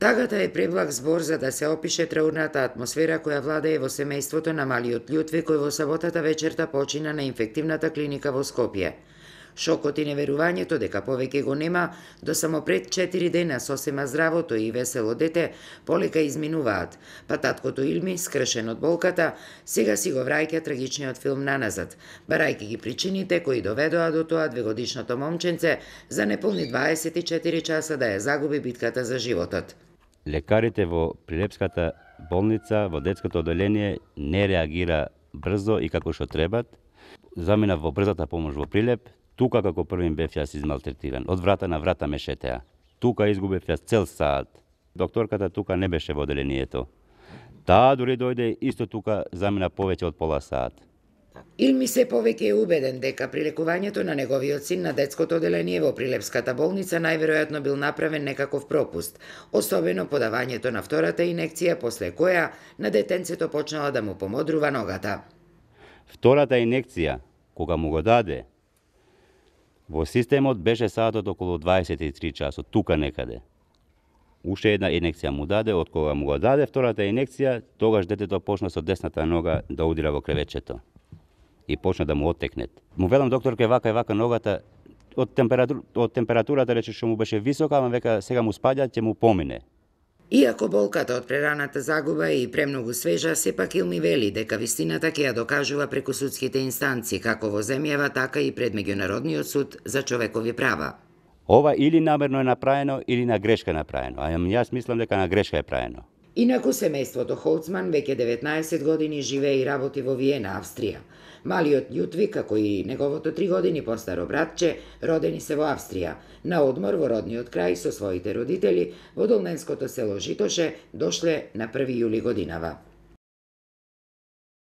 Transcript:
Тагата е преблаг збор за да се опише траурната атмосфера која владее во семејството на малиот Љутви кој во саботата вечерта почина на инфективната клиника во Скопје. Шокот и неверувањето дека повеќе го нема до само пред 4 дена сосема здравото и весело дете полека изминуваат, па таткото Илми, скршен од болката, сега си го враќа трагичниот филм наназад, барајќи ги причините кои доведоа до тоа двегодишното момченце за неполни 24 часа да ја загуби битката за животот. Лекарите во Прилепската болница, во детското оделение, не реагира брзо и како што требат. Замина во брзата помош во Прилеп, тука како првим бев јас измалтретиран. Од врата на врата ме шетеа. Тука изгубев јас цел саат. Докторката тука не беше во оделението. Таа дури дојде исто тука замина повеќе од пола саат. Илми се повеќе е убеден дека при лекувањето на неговиот син на детското оделение во Прилепската болница најверојатно бил направен некаков пропуст, особено подавањето на втората инекција после која на детенцето почнала да му помодрува ногата. Втората инекција, кога му го даде, во системот беше саатот околу 23 часот, тука некаде. Уште една инекција му даде, од кога му го даде втората инекција, тогаш детето почна со десната нога да удира во кревечето и почна да му оттекнет. Му велам докторке вака ногата од температурата рече што му беше висока, ама века сега му спаѓа, ќе му помине. Иако болката од прераната загуба е и премногу свежа, сепак Илми вели дека вистината ќе ја докажува преку судските инстанци, како во земјава, така и пред Меѓународниот суд за човекови права. Ова или намерно е направено, или на грешка е направено, а јас мислам дека на грешка е правено. Инаку семејството Холцман веќе 19 години живее и работи во Виена, Австрија. Малиот Љутви, како и неговото 3 години постаро братче, родени се во Австрија, на одмор во родниот крај со своите родители во долненското село Житоше, дошле на 1 јули годинава.